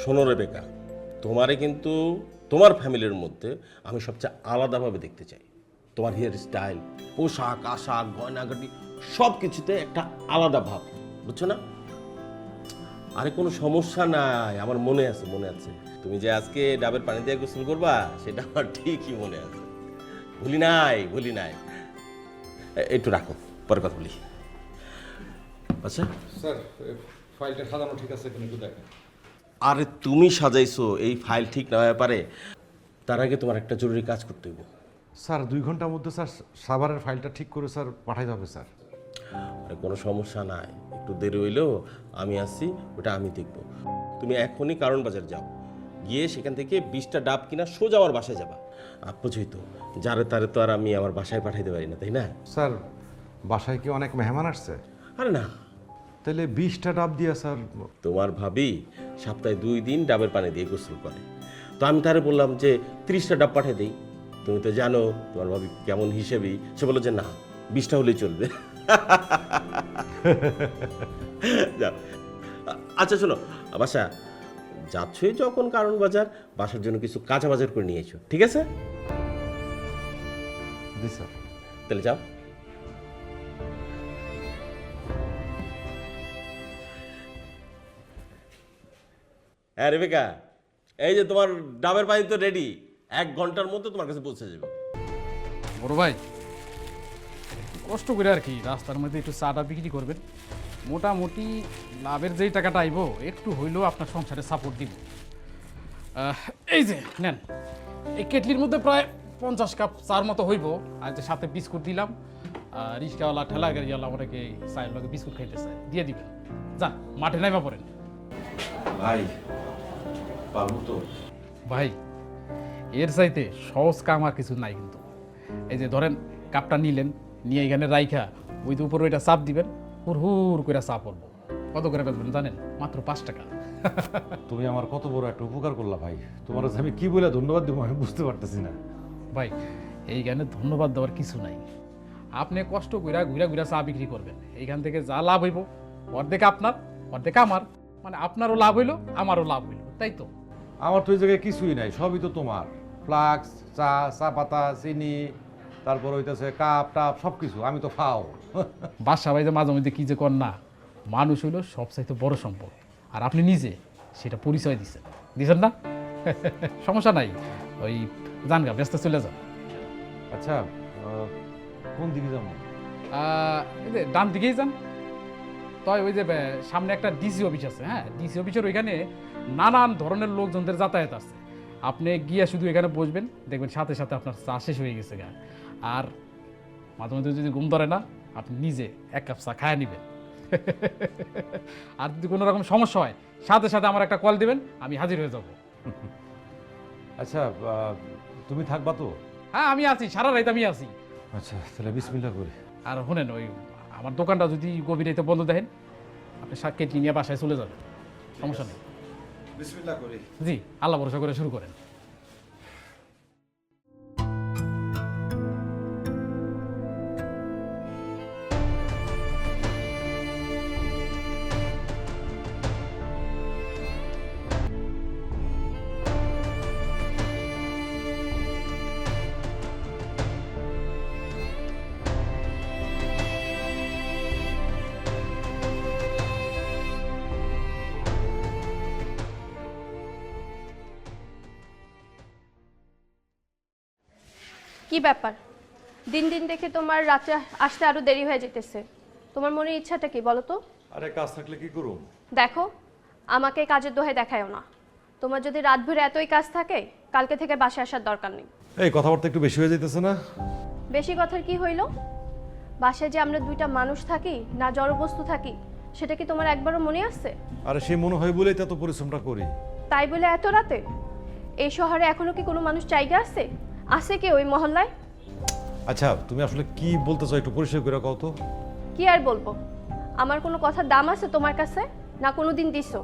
শোনো রেবেকা, তোমারে কিন্তু তোমার ফ্যামিলির মধ্যে আমি সবচেয়ে আলাদাভাবে দেখতে চাই। তোমার হেয়ার স্টাইল, পোশাক আশাক, গয়নাগাটি সব কিছুতে একটা আলাদা ভাব, বুঝছো না? আরে কোনো সমস্যা নাই, আমার মনে আছে মনে আছে। তুমি যে আজকে ডাবের পানি দিয়ে গোসল করবা সেটা আমার ঠিকই মনে আছে, ভুলি নাই ভুলি নাই। একটু রাখো, পরে কথা বলি। আচ্ছা স্যার, ফাইলটা সাজানো ঠিক আছে কিনা একটু দেখেন। আরে তুমি সাজাইছো, এই ফাইল ঠিক না হয়ে পারে। তার আগে তোমার একটা জরুরি কাজ করতে হইব। স্যার 2 ঘন্টার মধ্যে স্যার সাভারের ফাইলটা ঠিক করে স্যার পাঠাইতে হবে স্যার। আরে কোনো সমস্যা নাই, একটু দেরি হইলেও আমি আসছি, ওটা আমি দেখবো। তুমি এখনই কারণ বাজার যাও, গিয়ে সেখান থেকে 20টা ডাব কিনা সোজা আমার বাসায় যাবা। বুঝই তো, যারে তারে তো আর আমি আমার বাসায় পাঠাইতে পারি না, তাই না? স্যার বাসায় কি অনেক মেহমান আসছে? আরে না, তাহলে 20টা ডাব দিয়া স্যার। তোমার ভাবি সপ্তাহে 2 দিন ডাবের পানি দিয়ে গোসল করে, তো আমি তারে বললাম যে 30টা ডাব পাঠিয়ে দিই। তুমি তো জানো তোমার ভাবি কেমন হিসেবেই, সে বললো যে না 20টা হলেই চলবে। যাও। আচ্ছা শোনো বাসা, যাচ্ছই যখন কারণ বাজার, বাসার জন্য কিছু কাঁচা বাজার করে নিয়ে এসো, ঠিক আছে? জি স্যার। তাহলে যাও। হ্যাঁ রেবেকা, এই যে তোমার ডাবের পানি তো রেডি, 1 ঘন্টার মধ্যে তোমার কাছে পৌঁছে যাবে। বড় ভাই, কষ্ট করে আর কি রাস্তার মধ্যে একটু চাটা বিক্রি করবেন, মোটামুটি লাভের যেই টাকাটা আইব একটু হইলেও আপনার সংসারে সাপোর্ট দিব। এই যে নেন, এই কেটলির মধ্যে প্রায় 50 কাপ চার মতো হইব, আর যে সাথে বিস্কুট দিলাম। রিক্সাওয়ালা ঠেলা গাড়িওয়ালা আমাকে চায়ের লগে বিস্কুট খাইতে চায়, দিয়ে দিবেন। যান মাঠে নাইবা পড়েন। ভাই পারবো তো? ভাই এর চাইতে সহজ কাম আর কিছু নাই কিন্তু। এই যে ধরেন কাপটা নিলেন, নিয়ে এখানে রাইখা ওই যে উপরে ওইটা চাপ দিবেন, হুর করে চাপ পড়বো। কত করে বেচবেন জানেন? মাত্র 5 টাকা। তুমি আমার কত বড় একটা উপকার করলা ভাই, তোমার কাছে আমি কি বলে ধন্যবাদ দেবো আমি বুঝতে পারতেছি না। ভাই এইখানে ধন্যবাদ দেওয়ার কিছু নাই, আপনি কষ্ট কইরা ঘুরা ঘুরা চা বিক্রি করবেন, এইখান থেকে যা লাভ হইব অর্ধেক আপনার অর্ধেক আমার, মানে আপনারও লাভ হইলো আমারও লাভ হইলো, তাই তো? আমার তো এই জায়গায় কিছুই নাই, সবই তো তোমার। ফ্লাক্স, চা, চা পাতা, চিনি, তারপর হইতেছে কাপ টাপ সব কিছু, আমি তো খাও। বাসা ভাই যে মাঝে মধ্যে কি যে কর না, মানুষ হইলো সবচাইতে বড় সম্পদ, আর আপনি নিজে সেটা পরিচয় দিচ্ছেন না। সমস্যা নাই, ওই যান গা, ব্যস্ত চলে যান। আচ্ছা কোন দিকে যাবো? এই যে ডান দিকেই যান, তাই ওই যে সামনে একটা ডিসি অফিস আছে, হ্যাঁ ডিসি অফিসের ওইখানে নানান ধরনের লোকজনদের যাতায়াত আছে। আপনি গিয়া শুধু এখানে বসবেন, দেখবেন সাথে সাথে আপনার চা শেষ হয়ে গেছে গা। আর মাঝে মধ্যে যদি ঘুম ধরে না, আপনি নিজে 1 কাপ চা খায় নেবেন। আর যদি কোনো রকম সমস্যা হয় সাথে সাথে আমার একটা কল দিবেন, আমি হাজির হয়ে যাব। আচ্ছা তুমি থাকবা তো? হ্যাঁ আমি আছি, সারা রাত আমি আছি। আচ্ছা তাহলে বিসমিল্লাহ করি। আর শোনেন, ওই আমার দোকানটা যদি গভীর রাতে বন্ধ দেখেন, আপনি কেটলি নিয়ে বাসায় চলে যাবেন, সমস্যা নেই। বিসমিল্লাহ করি। জি, আল্লাহ ভরসা করে শুরু করেন। কি ব্যাপার? দিন দিন দেখে তোমার রাতে আসতে আরো দেরি হয়ে যেতেছে। তোমার মনের ইচ্ছাটা কি বলো তো? আরে কাজ থাকলে কি করুম? দেখো, আমাকে কাজের দোহাই দেখায়ও না। তোমার যদি রাত ভরে এতই কাজ থাকে, কালকে থেকে বাসায় আসার দরকার নেই। এই কথাবার্তা একটু বেশি হয়ে যাইতেছে না? বেশি কথার কি হইল? বাসায় যে আমরা 2টা মানুষ থাকি, না জড়বস্তু থাকি, সেটা কি তোমার একবারও মনে আছে? আরে সে মনে হয় বলেই তো পরিশ্রমটা করি। তাই বলে এত রাতে? এই শহরে এখনো কি কোনো মানুষ জায়গা আছে? আছে কি ওই মহল্লায়? আচ্ছা তুমি আসলে কি বলতে চাও একটু পরিষ্কার করে কও তো। কি আর বলবো? আমার কোনো কথার দাম আছে তোমার কাছে? না কোনোদিন দিছো?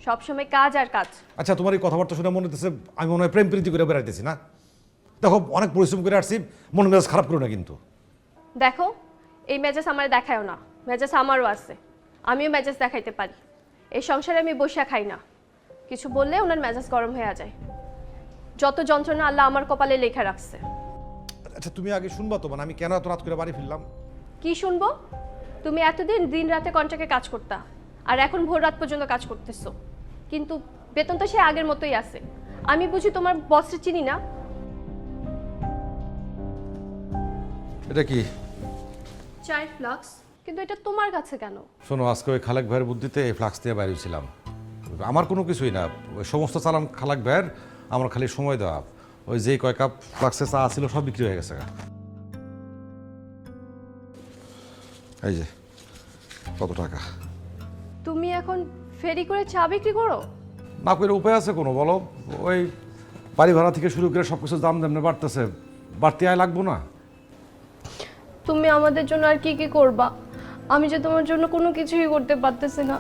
সবসময় কাজ আর কাজ। আচ্ছা তোমার এই কথাবার্তা শুনে মনে হচ্ছে আমি মনে হয় প্রেম প্রীতি করে বেড়াইতেছি না। দেখো অনেক পরিশ্রম করে আসছি, মন মেজাজ খারাপ করো না কিন্তু। দেখো, এই মেজাজ আমার দেখায়ও না, মেজাজ আমারও আছে, আমিও মেজাজ দেখাইতে পারি। এই সংসারে আমি বসে খাই না, কিছু বললে ওনার মেজাজ গরম হয়ে যায়। যত যন্ত্রণা আল্লাহ আমার কপালে লেখা রাখছে। আচ্ছা তুমি আগে শুনবা তো, মানে আমি কেন এত রাত করে বাড়ি ফিরলাম? কি শুনবো? তুমি এতদিন দিন রাতে কন্ট্রাক্টে কাজ করতা, আর এখন ভোর রাত পর্যন্ত কাজ করতেছো, কিন্তু বেতন তো সে আগের মতোই আছে। আমি বুঝি তোমার বসকে চিনি না? এটা কি? চায়ের ফ্লাক্স, কিন্তু এটা তোমার কাছে কেন? শোনো, আজকে ওই খালেক ভাইয়ের বুদ্ধিতে এই ফ্লাক্স দিয়ে বাইরেছিলাম। আমার কোনো কিছুই না, ওই সমস্ত চালান খালেক ভাইয়ের, আমার খালি সময় দেওয়া। ওই যেই কয় কাপ ফ্লাক্সে চা ছিল সব বিক্রি হয়ে গেছে। এই যে কত টাকা। তুমি এখন ফেরি করে চা বিক্রি করো? না করে উপায় আছে কোনো বলো? ওই বাড়ি ভাড়া থেকে শুরু করে সব কিছু দাম দেমনে বাড়তেছে, বাড়তি আয় লাগবো না? তুমি আমাদের জন্য আর কি কি করবা? আমি যে তোমার জন্য কোনো কিছুই করতে পারতেছি না।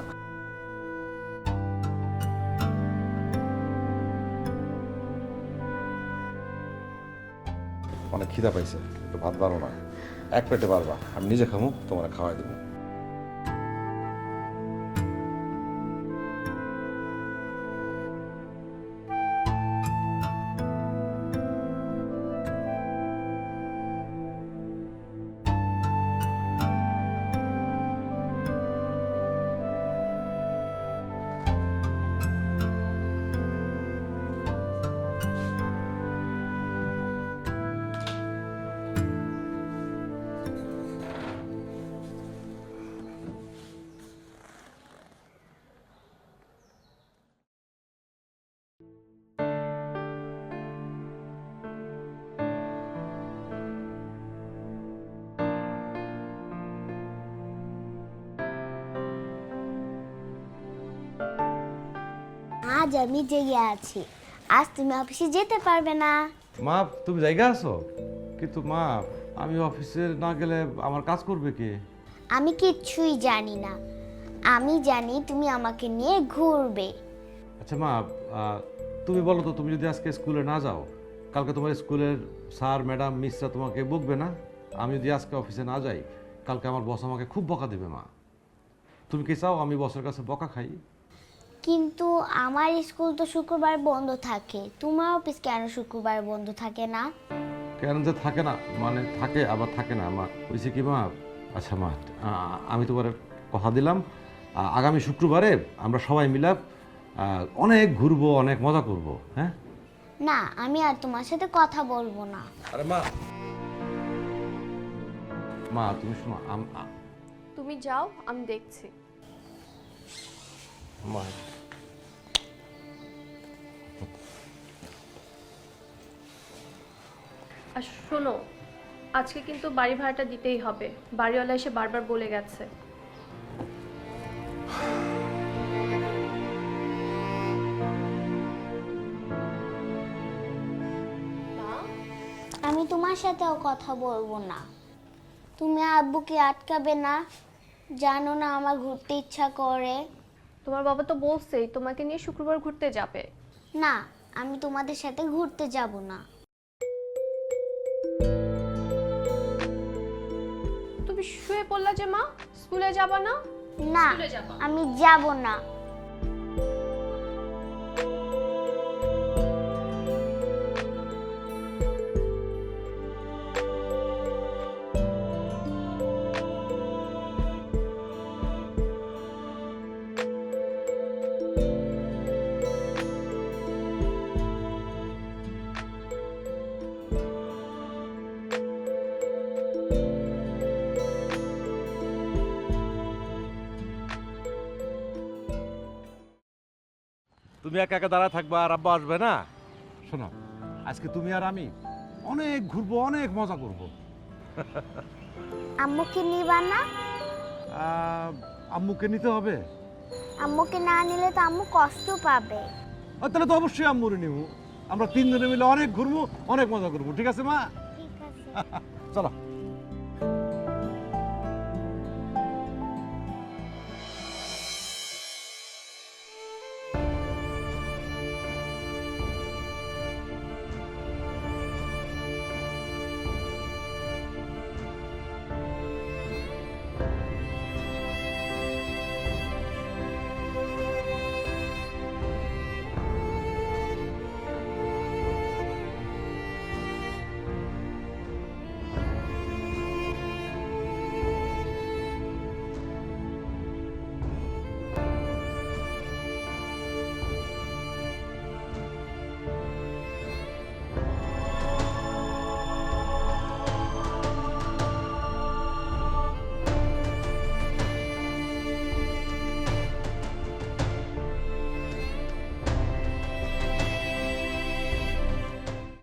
অনেক খিদা পাইছে, একটু ভাত বাড়ো না, এক পেটে পারবা, আমি নিজে খামু, তোমার খাওয়াই দেবো। আজ আমি জেগে আছি, আজ তুমি অফিসে যেতে পারবে না। মা তুমি জায়গা আছো? কিন্তু মা, আমি অফিসে না গেলে আমার কাজ করবে কে? আমি কিচ্ছুই জানি না, আমি জানি তুমি আমাকে নিয়ে ঘুরবে। আচ্ছা মা, তুমি বলো তো, তুমি যদি আজকে স্কুলে না যাও, কালকে তোমার স্কুলের স্যার ম্যাডাম মিসরা তোমাকে বকবে না? আমি যদি আজকে অফিসে না যাই, কালকে আমার বস আমাকে খুব বকা দেবে মা। তুমি কি চাও আমি বসের কাছে বকা খাই? কিন্তু আমার স্কুল তো শুক্রবার বন্ধ থাকে, তোমার অফিস কেন শুক্রবার বন্ধ থাকে না? কেন যে থাকে না, মানে থাকে আবার থাকে না মা, হয়েছে কি মা? আচ্ছা মা, আমি তোমার কথা দিলাম, আগামী শুক্রবারে আমরা সবাই মিলে অনেক ঘুরবো, অনেক মজা করব। হ্যাঁ না, আমি আর তোমার সাথে কথা বলবো না। আরে মা, মা তুমি শোনো, তুমি যাও, আমি দেখছি। মা আর শোনো, আজকে কিন্তু বাড়ি ভাড়াটা দিতেই হবে, বাড়িওয়ালা এসে বারবার বলে গেছে। আমি তোমার সাথেও কথা বলবো না। তুমি আব্বুকে আটকাবে না? জানো না আমার ঘুরতে ইচ্ছা করে। তোমার বাবা তো বলছেই তোমাকে নিয়ে শুক্রবার ঘুরতে যাবে। না, আমি তোমাদের সাথে ঘুরতে যাব না। তুমি শুয়ে পড়লা যে মা, স্কুলে যাবা না? না, স্কুলে যাবা। আমি যাব না। তুমি একা একা দাঁড়া থাকবা আর আব্বা আসবে না? শোনো, আজকে তুমি আর আমি অনেক ঘুরবো, অনেক মজা করবো। আম্মুকে নিবা না? আম্মুকে নিতে হবে। আম্মুকে না নিলে তো আম্মু কষ্ট পাবে। তাহলে তো অবশ্যই আম্মুরে নিব। আমরা তিনজনে মিলে অনেক ঘুরবো, অনেক মজা করবো। ঠিক আছে মা? ঠিক আছে। চলো।